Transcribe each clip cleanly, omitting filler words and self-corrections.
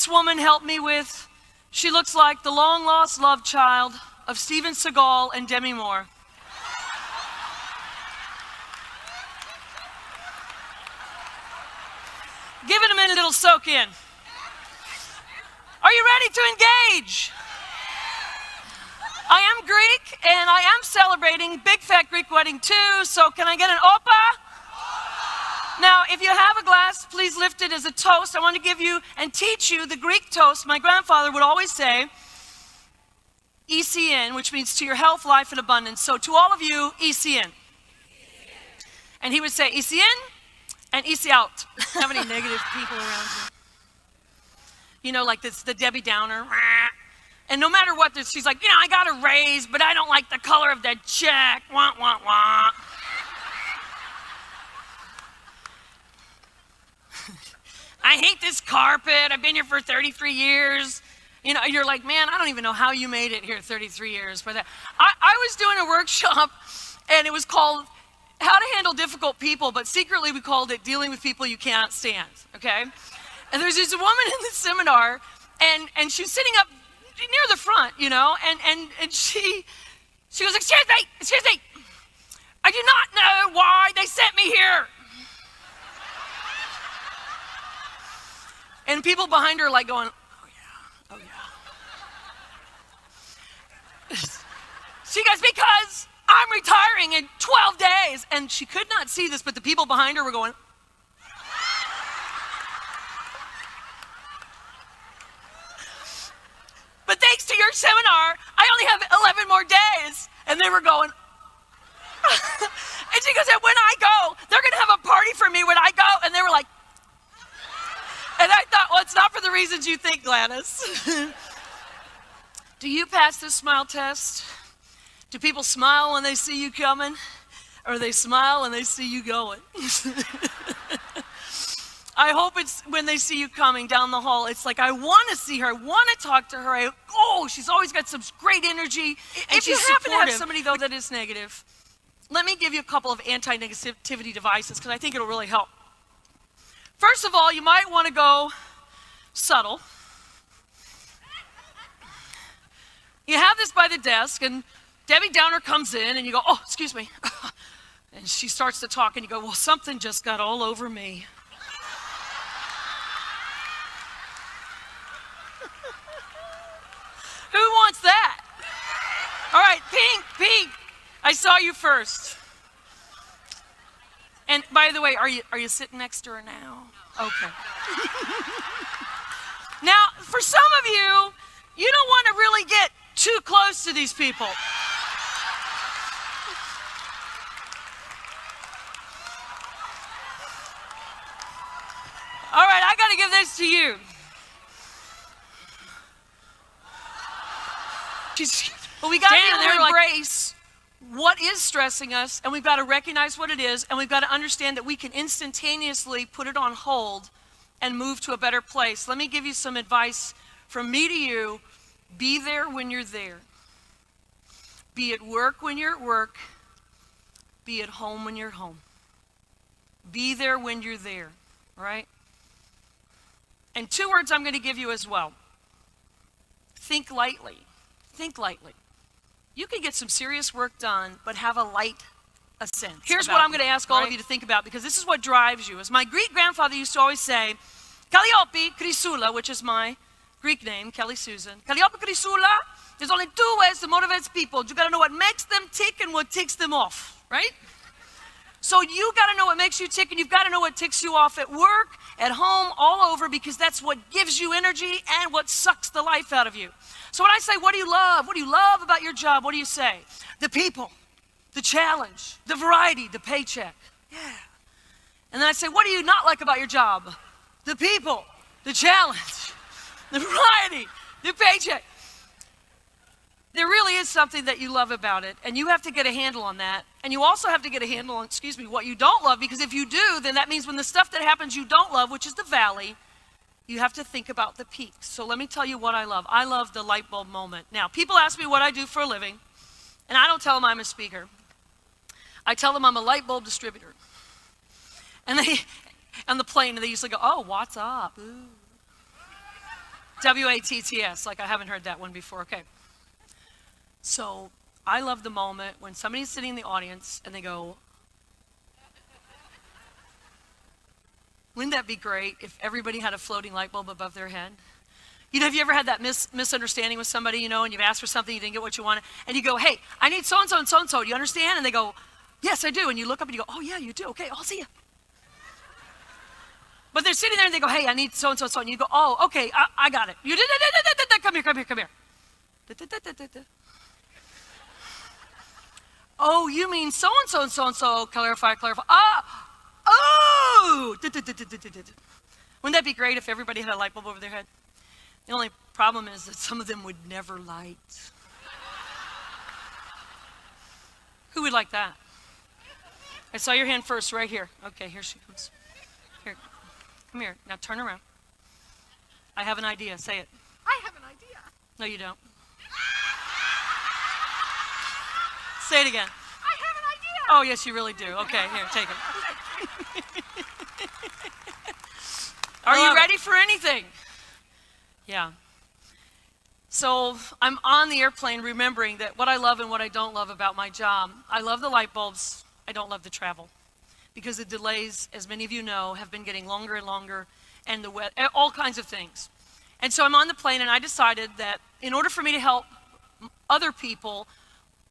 this woman help me with? She looks like the long-lost love child of Steven Seagal and Demi Moore. Give it a minute, it'll soak in. Are you ready to engage? I am Greek, and I am celebrating Big Fat Greek Wedding too, so can I get an opa? Now, if you have a glass, please lift it as a toast. I want to give you and teach you the Greek toast. My grandfather would always say, ECN, which means to your health, life, and abundance. So to all of you, ECN. And he would say, ECN and EC out. Have any negative people around you? You know, like this, the Debbie Downer. And no matter what, she's like, I got a raise, but I don't like the color of the check. Wah, wah, wah. I hate this carpet. I've been here for 33 years. You're like, man, I don't even know how you made it here 33 years. But I was doing a workshop, and it was called How to Handle Difficult People, but secretly we called it Dealing with People You Cannot Stand, okay? And there's this woman in the seminar, and she was sitting up near the front, and she goes, excuse me, I do not know why they sent me here. And people behind her like going, oh yeah. She goes, because I'm retiring in 12 days. And she could not see this, but the people behind her were going, but thanks to your seminar, I only have 11 more days. And they were going, and she goes, and when I go, they're going to have a party for me when I go. And they were like, and I thought, well, it's not for the reasons you think, Gladys. Do you pass this smile test? Do people smile when they see you coming? Or they smile when they see you going? I hope it's when they see you coming down the hall. It's like, I want to see her. I want to talk to her. She's always got some great energy. And if you happen to have somebody, though, that is negative, let me give you a couple of anti-negativity devices, because I think it'll really help. First of all, you might want to go subtle. You have this by the desk, and Debbie Downer comes in, and you go, oh, excuse me. And she starts to talk, and you go, well, something just got all over me. Who wants that? All right, Pink, I saw you first. And by the way, are you sitting next to her now? Okay. Now, for some of you, you don't want to really get too close to these people. All right, I got to give this to you. Well, we got to embrace what is stressing us, and we've got to recognize what it is, and we've got to understand that we can instantaneously put it on hold and move to a better place. Let me give you some advice from me to you. Be there when you're there. Be at work when you're at work. Be at home when you're home. Be there when you're there, all right? And 2 words I'm going to give you as well. Think lightly. Think lightly. You can get some serious work done, but have a light ascent. Here's what I'm going to ask all of you to think about, because this is what drives you. As my Greek grandfather used to always say, Kalliope Chrysoula, which is my Greek name, Kelly Susan. Kalliope Chrysoula, there's only 2 ways to motivate people. You got to know what makes them tick and what ticks them off, right? So you got to know what makes you tick, and you've got to know what ticks you off at work, at home, all over, because that's what gives you energy and what sucks the life out of you. So when I say, what do you love? What do you love about your job? What do you say? The people, the challenge, the variety, the paycheck. Yeah. And then I say, what do you not like about your job? The people, the challenge, the variety, the paycheck. There really is something that you love about it, and you have to get a handle on that. And you also have to get a handle on, what you don't love, because if you do, then that means when the stuff that happens you don't love, which is the valley, you have to think about the peaks. So let me tell you what I love. I love the light bulb moment. Now, people ask me what I do for a living, and I don't tell them I'm a speaker. I tell them I'm a light bulb distributor. And they, on the plane, they usually go, oh, what's up? Ooh. W-A-T-T-S, like I haven't heard that one before. Okay. So I love the moment when somebody's sitting in the audience and they go, wouldn't that be great if everybody had a floating light bulb above their head? You know, have you ever had that misunderstanding with somebody, you know, and you've asked for something, you didn't get what you wanted, and you go, hey, I need so-and-so and so-and-so, do you understand? And they go, yes, I do. And you look up and you go, oh, yeah, you do. Okay, I'll see you. But they're sitting there and they go, hey, I need so-and-so and so, and you go, oh, okay, I got it. You did it, come here. Oh, you mean so-and-so and so-and-so, clarify. Oh! Wouldn't that be great if everybody had a light bulb over their head? The only problem is that some of them would never light. Who would like that? I saw your hand first, right here. Okay, here she comes. Here, come here. Now turn around. I have an idea. Say it. I have an idea. No, you don't. Say it again. I have an idea. Oh, yes, you really do. Okay, here, take it. Are you ready for anything? Yeah. So I'm on the airplane remembering that what I love and what I don't love about my job. I love the light bulbs. I don't love the travel. Because the delays, as many of you know, have been getting longer and longer, and all kinds of things. And so I'm on the plane, and I decided that in order for me to help other people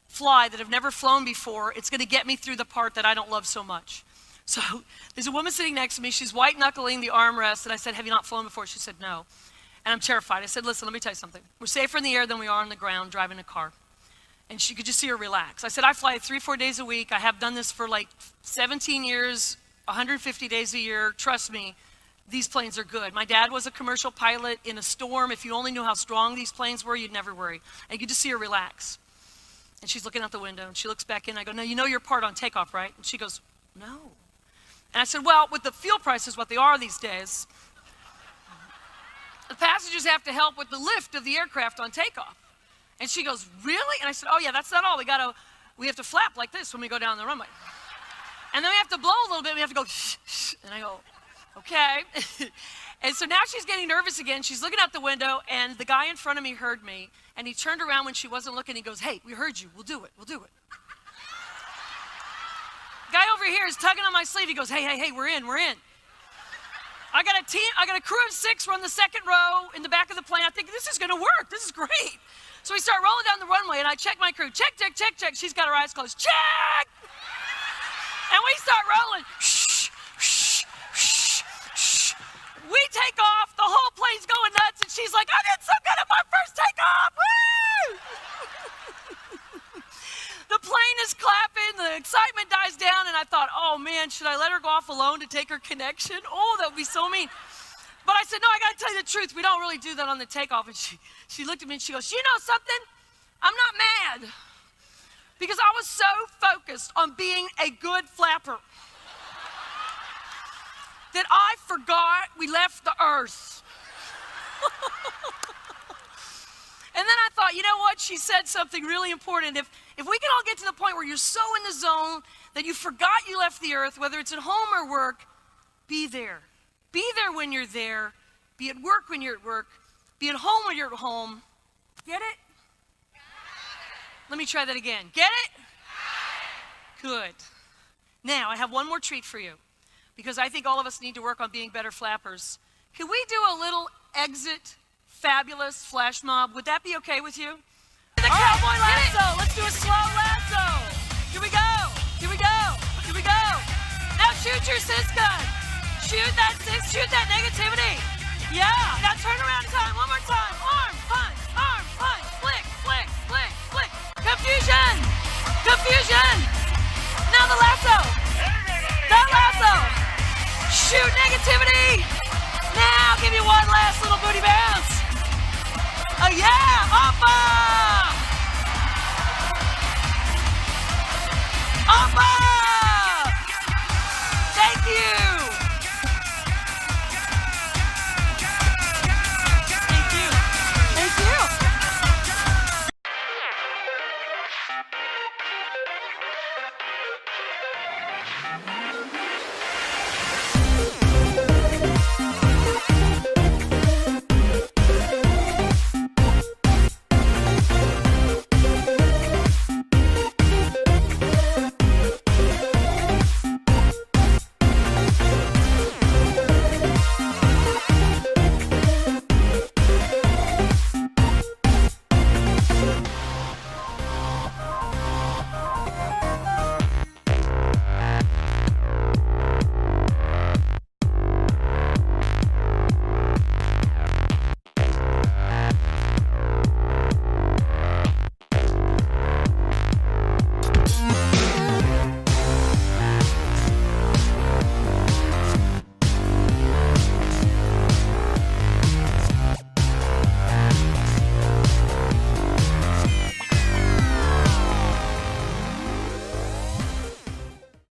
fly that have never flown before, it's going to get me through the part that I don't love so much. So there's a woman sitting next to me. She's white-knuckling the armrest, and I said, have you not flown before? She said, no. And I'm terrified. I said, listen, let me tell you something. We're safer in the air than we are on the ground driving a car. And she could just see her relax. I said, I fly 3-4 days a week. I have done this for like 17 years, 150 days a year. Trust me, these planes are good. My dad was a commercial pilot in a storm. If you only knew how strong these planes were, you'd never worry. And you could just see her relax. And she's looking out the window, and she looks back in. I go, no, you know your part on takeoff, right? And she goes, no. And I said, well, with the fuel prices, what they are these days, the passengers have to help with the lift of the aircraft on takeoff. And she goes, really? And I said, oh, yeah, that's not all. We have to flap like this when we go down the runway. And then we have to blow a little bit. We have to go, shh, shh. And I go, okay. And so now she's getting nervous again. She's looking out the window, and the guy in front of me heard me. And he turned around when she wasn't looking. He goes, hey, we heard you. We'll do it. Guy over here is tugging on my sleeve. He goes, hey, we're in. I got a crew of 6. We're on the second row in the back of the plane. I think this is going to work. This is great. So we start rolling down the runway, and I check my crew. Check. She's got her eyes closed. Check! And we start rolling. Shh. We take off. The whole plane's going nuts, and she's like, I did so good at my first takeoff. Woo! The plane is clapping. The excitement dies down, and I thought, oh, man, should I let her go off alone to take her connection? Oh, that would be so mean. But I said, no, I got to tell you the truth. We don't really do that on the takeoff. And she looked at me, and she goes, you know something? I'm not mad. Because I was so focused on being a good flapper that I forgot we left the earth. And then I thought, you know what? She said something really important. If we can all get to the point where you're so in the zone that you forgot you left the earth, whether it's at home or work, be there. Be there when you're there. Be at work when you're at work. Be at home when you're at home. Get it? Let me try that again. Get it? Good. Now, I have one more treat for you, because I think all of us need to work on being better flappers. Can we do a little exit fabulous flash mob? Would that be okay with you? The cowboy lasso. Let's do a slow lasso. Here we go. Now shoot your sis gun. Shoot that negativity. Yeah. Now turn around time. One more time. Arm, punch, flick. Confusion. Now the lasso. Shoot negativity. Now give me one last little booty bounce. Oh yeah, Oppa! Thank you. Thank you.